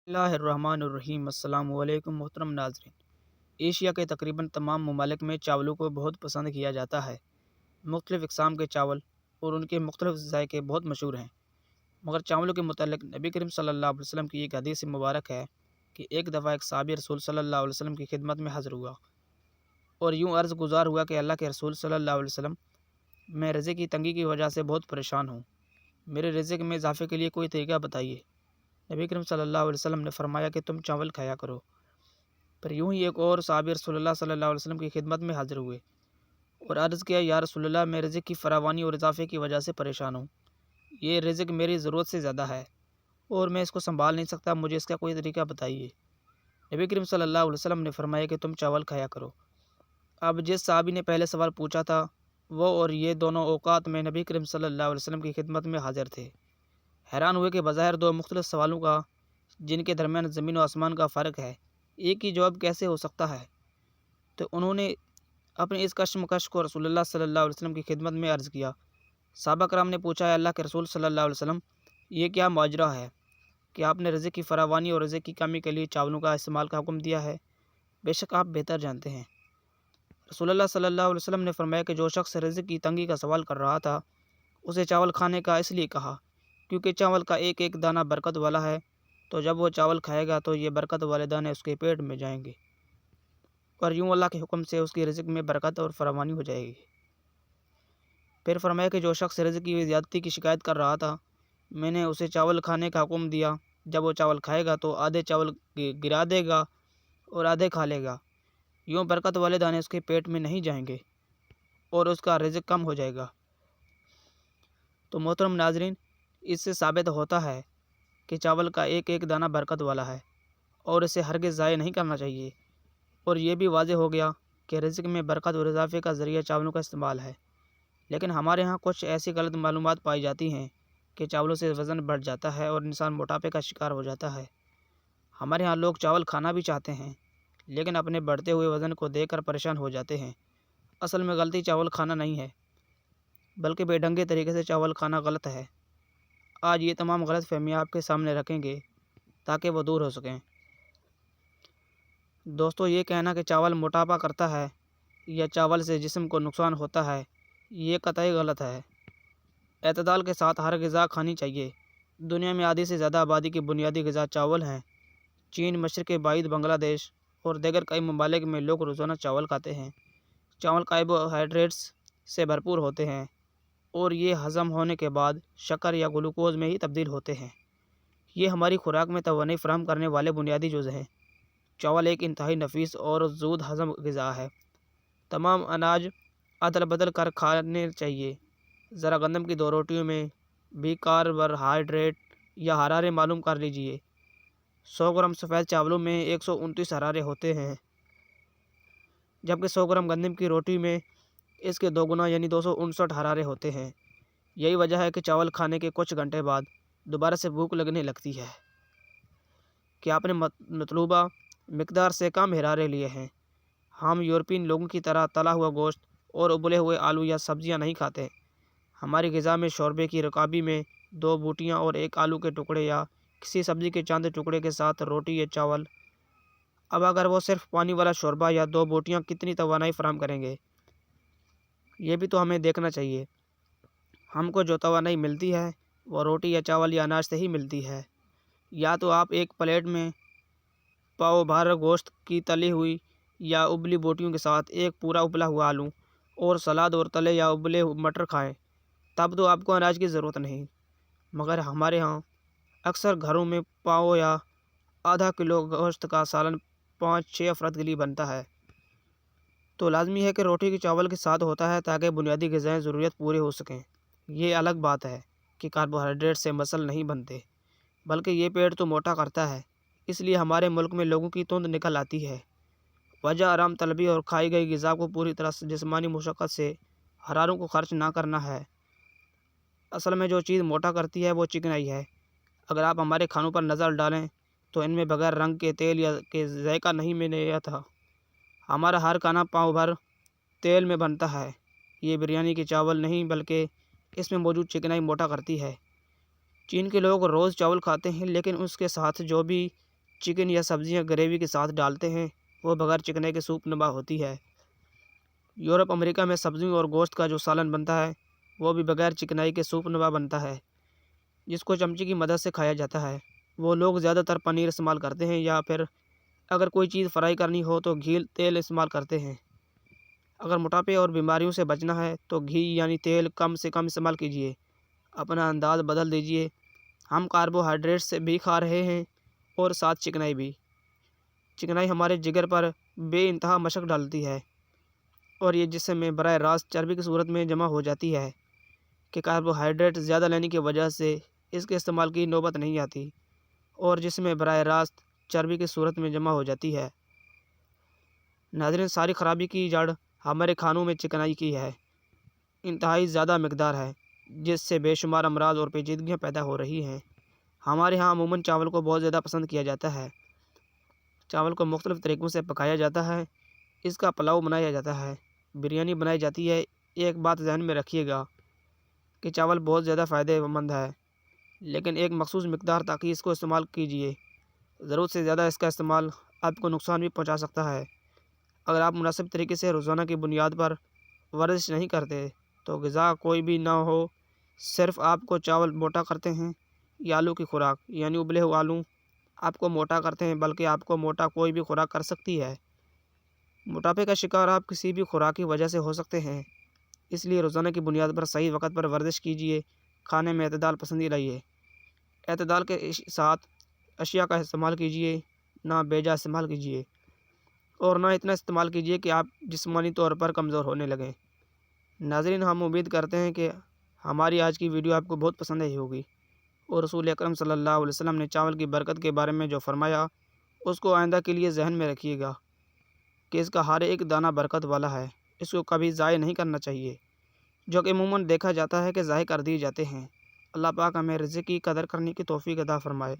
اللہ الرحمن الرحیم۔ السلام علیکم محترم ناظرین۔ ایشیا کے تقریباً تمام ممالک میں چاولوں کو بہت پسند کیا جاتا ہے۔ مختلف اقسام کے چاول اور ان کے مختلف ذائقے بہت مشہور ہیں، مگر چاولوں کے متعلق نبی کریم صلی اللہ علیہ وسلم کی ایک حدیث مبارک ہے کہ ایک دفعہ ایک صحابی رسول صلی اللہ علیہ وسلم کی خدمت میں حاضر ہوا اور یوں عرض گزار ہوا کہ اللہ کے رسول صلی اللہ علیہ وسلم، میں رزق کی تنگی کی وجہ سے بہت پریشان ہوں، میرے رزق میں اضافے کے لیے کوئی طریقہ بتائیے۔ نبی کریم صلی اللہ علیہ وسلم نے فرمایا کہ تم چاول کھایا کرو۔ پھر یوں ہی ایک اور صحابی رسول اللہ صلی اللہ علیہ وسلم کی خدمت میں حاضر ہوئے اور عرض کیا، یا رسول اللہ، میں رزق کی فراوانی اور اضافے کی وجہ سے پریشان ہوں، یہ رزق میری ضرورت سے زیادہ ہے اور میں اس کو سنبھال نہیں سکتا، مجھے اس کا کوئی طریقہ بتائیے۔ نبی کریم صلی اللہ علیہ وسلم نے فرمایا کہ تم چاول کھایا کرو۔ اب جس صحابی نے پہلے سوال پوچھا تھا، وہ اور یہ دونوں اوقات میں نبی کریم صلی اللہ علیہ وسلم کی خدمت میں حاضر تھے۔ حیران ہوئے کہ بظاہر دو مختلف سوالوں کا، جن کے درمیان زمین و آسمان کا فرق ہے، ایک ہی جواب کیسے ہو سکتا ہے؟ تو انہوں نے اپنی اس کشمکش کو رسول اللہ صلی اللہ علیہ وسلم کی خدمت میں عرض کیا۔ صحابہ کرام نے پوچھا، ہے اللہ کے رسول صلی اللہ علیہ وسلم، یہ کیا ماجرا ہے کہ آپ نے رزق کی فراوانی اور رزق کی کمی کے لیے چاولوں کا استعمال کا حکم دیا ہے؟ بے شک آپ بہتر جانتے ہیں۔ رسول اللہ صلی اللہ علیہ وسلم نے فرمایا کہ جو شخص رزق کی تنگی کا سوال کر رہا تھا، اسے چاول کھانے کا اس لیے کہا کیونکہ چاول کا ایک ایک دانہ برکت والا ہے، تو جب وہ چاول کھائے گا تو یہ برکت والے دانے اس کے پیٹ میں جائیں گے اور یوں اللہ کے حکم سے اس کی رزق میں برکت اور فراوانی ہو جائے گی۔ پھر فرمایا کہ جو شخص رزق کی زیادتی کی شکایت کر رہا تھا، میں نے اسے چاول کھانے کا حکم دیا، جب وہ چاول کھائے گا تو آدھے چاول گرا دے گا اور آدھے کھا لے گا، یوں برکت والے دانے اس کے پیٹ میں نہیں جائیں گے اور اس کا رزق کم ہو جائے گا۔ تو محترم ناظرین، اس سے ثابت ہوتا ہے کہ چاول کا ایک ایک دانہ برکت والا ہے اور اسے ہرگز ضائع نہیں کرنا چاہیے، اور یہ بھی واضح ہو گیا کہ رزق میں برکت اور اضافے کا ذریعہ چاولوں کا استعمال ہے۔ لیکن ہمارے ہاں کچھ ایسی غلط معلومات پائی جاتی ہیں کہ چاولوں سے وزن بڑھ جاتا ہے اور انسان موٹاپے کا شکار ہو جاتا ہے۔ ہمارے ہاں لوگ چاول کھانا بھی چاہتے ہیں، لیکن اپنے بڑھتے ہوئے وزن کو دیکھ کر پریشان ہو جاتے ہیں۔ اصل میں غلطی چاول کھانا نہیں ہے، بلکہ بے ڈھنگے طریقے سے چاول کھانا غلط ہے۔ آج یہ تمام غلط فہمیاں آپ کے سامنے رکھیں گے تاکہ وہ دور ہو سکیں۔ دوستو، یہ کہنا کہ چاول موٹاپا کرتا ہے یا چاول سے جسم کو نقصان ہوتا ہے، یہ قطعی غلط ہے۔ اعتدال کے ساتھ ہر غذا کھانی چاہیے۔ دنیا میں آدھی سے زیادہ آبادی کی بنیادی غذا چاول ہیں۔ چین، مشرق بعید، بنگلہ دیش اور دیگر کئی ممالک میں لوگ روزانہ چاول کھاتے ہیں۔ چاول کاربوہائیڈریٹس سے بھرپور ہوتے ہیں اور یہ ہضم ہونے کے بعد شکر یا گلوکوز میں ہی تبدیل ہوتے ہیں۔ یہ ہماری خوراک میں توانائی فراہم کرنے والے بنیادی جزء ہیں۔ چاول ایک انتہائی نفیس اور زود ہضم غذا ہے۔ تمام اناج عدل بدل کر کھانے چاہیے۔ ذرا گندم کی 2 روٹیوں میں بھی کاربوہائیڈریٹ یا حرارے معلوم کر لیجیے۔ 100 گرام سفید چاولوں میں 129 حرارے ہوتے ہیں، جبکہ 100 گرام گندم کی روٹی میں اس کے 2 گنا یعنی 259 حرارے ہوتے ہیں۔ یہی وجہ ہے کہ چاول کھانے کے کچھ گھنٹے بعد دوبارہ سے بھوک لگنے لگتی ہے کہ آپ نے مطلوبہ مقدار سے کم حرارے لیے ہیں۔ ہم یورپین لوگوں کی طرح تلا ہوا گوشت اور ابلے ہوئے آلو یا سبزیاں نہیں کھاتے۔ ہماری غذا میں شوربے کی رکابی میں 2 بوٹیاں اور 1 آلو کے ٹکڑے یا کسی سبزی کے چند ٹکڑے کے ساتھ روٹی یا چاول۔ اب اگر وہ صرف پانی والا شوربہ یا 2 بوٹیاں کتنی توانائی فراہم کریں گے، یہ بھی تو ہمیں دیکھنا چاہیے۔ ہم کو جو توانائی ملتی ہے وہ روٹی یا چاول یا اناج سے ہی ملتی ہے۔ یا تو آپ ایک پلیٹ میں پاؤ بھر گوشت کی تلی ہوئی یا ابلی بوٹیوں کے ساتھ ایک پورا ابلا ہوا آلو اور سلاد اور تلے یا ابلے مٹر کھائیں، تب تو آپ کو اناج کی ضرورت نہیں۔ مگر ہمارے ہاں اکثر گھروں میں پاؤ یا آدھا کلو گوشت کا سالن 5-6 افراد کے لیے بنتا ہے، تو لازمی ہے کہ روٹی کی چاول کے ساتھ ہوتا ہے تاکہ بنیادی غذائی ضروریات پورے ہو سکیں۔ یہ الگ بات ہے کہ کاربوہائیڈریٹ سے مسل نہیں بنتے، بلکہ یہ پیٹ تو موٹا کرتا ہے۔ اس لیے ہمارے ملک میں لوگوں کی توند نکل آتی ہے۔ وجہ آرام طلبی اور کھائی گئی غذا کو پوری طرح سے جسمانی مشقت سے حراروں کو خرچ نہ کرنا ہے۔ اصل میں جو چیز موٹا کرتی ہے وہ چکنائی ہے۔ اگر آپ ہمارے کھانوں پر نظر ڈالیں تو ان میں بغیر رنگ کے تیل یا کے ذائقہ نہیں ملے تھا۔ ہمارا ہر کھانا پاؤ بھر تیل میں بنتا ہے۔ یہ بریانی کے چاول نہیں بلکہ اس میں موجود چکنائی موٹا کرتی ہے۔ چین کے لوگ روز چاول کھاتے ہیں، لیکن اس کے ساتھ جو بھی چکن یا سبزیاں گریوی کے ساتھ ڈالتے ہیں وہ بغیر چکنائی کے سوپ نما ہوتی ہے۔ یورپ امریکہ میں سبزیوں اور گوشت کا جو سالن بنتا ہے وہ بھی بغیر چکنائی کے سوپ نما بنتا ہے، جس کو چمچے کی مدد سے کھایا جاتا ہے۔ وہ لوگ زیادہ تر پنیر استعمال کرتے ہیں، یا پھر اگر کوئی چیز فرائی کرنی ہو تو گھی تیل استعمال کرتے ہیں۔ اگر موٹاپے اور بیماریوں سے بچنا ہے تو گھی یعنی تیل کم سے کم استعمال کیجیے، اپنا انداز بدل دیجیے۔ ہم کاربوہائیڈریٹ سے بھی کھا رہے ہیں اور ساتھ چکنائی بھی۔ چکنائی ہمارے جگر پر بے انتہا مشق ڈالتی ہے اور یہ جسم میں براہ راست چربی کی صورت میں جمع ہو جاتی ہے کہ کاربوہائیڈریٹ زیادہ لینے کی وجہ سے اس کے استعمال کی نوبت نہیں آتی اور جسم میں براہ راست چربی کی صورت میں جمع ہو جاتی ہے۔ ناظرین، ساری خرابی کی جڑ ہمارے کھانوں میں چکنائی کی ہے، انتہائی زیادہ مقدار ہے، جس سے بے شمار امراض اور پیچیدگیاں پیدا ہو رہی ہیں۔ ہمارے ہاں عموماً چاول کو بہت زیادہ پسند کیا جاتا ہے۔ چاول کو مختلف طریقوں سے پکایا جاتا ہے، اس کا پلاؤ بنایا جاتا ہے، بریانی بنائی جاتی ہے۔ ایک بات ذہن میں رکھیے گا کہ چاول بہت زیادہ فائدہ مند ہے، لیکن ایک مخصوص مقدار تک اس کو استعمال کیجیے۔ ضرورت سے زیادہ اس کا استعمال آپ کو نقصان بھی پہنچا سکتا ہے۔ اگر آپ مناسب طریقے سے روزانہ کی بنیاد پر ورزش نہیں کرتے تو غذا کوئی بھی نہ ہو، صرف آپ کو چاول موٹا کرتے ہیں، یا آلو کی خوراک یعنی ابلے ہوئے آلو آپ کو موٹا کرتے ہیں، بلکہ آپ کو موٹا کوئی بھی خوراک کر سکتی ہے۔ موٹاپے کا شکار آپ کسی بھی خوراک کی وجہ سے ہو سکتے ہیں، اس لیے روزانہ کی بنیاد پر صحیح وقت پر ورزش کیجیے۔ کھانے میں اعتدال پسندی رہیے، اعتدال کے ساتھ اشیاء کا استعمال کیجیے، نہ بیجا استعمال کیجیے اور نہ اتنا استعمال کیجیے کہ آپ جسمانی طور پر کمزور ہونے لگیں۔ ناظرین، ہم امید کرتے ہیں کہ ہماری آج کی ویڈیو آپ کو بہت پسند آئی ہوگی اور رسول اکرم صلی اللہ علیہ وسلم نے چاول کی برکت کے بارے میں جو فرمایا اس کو آئندہ کے لیے ذہن میں رکھیے گا کہ اس کا ہر ایک دانہ برکت والا ہے، اس کو کبھی ضائع نہیں کرنا چاہیے، جو کہ عموماً دیکھا جاتا ہے کہ ضائع کر دیے جاتے ہیں۔ اللہ پاک ہمیں رزق کی قدر کرنے کی توفیق عطا فرمائے۔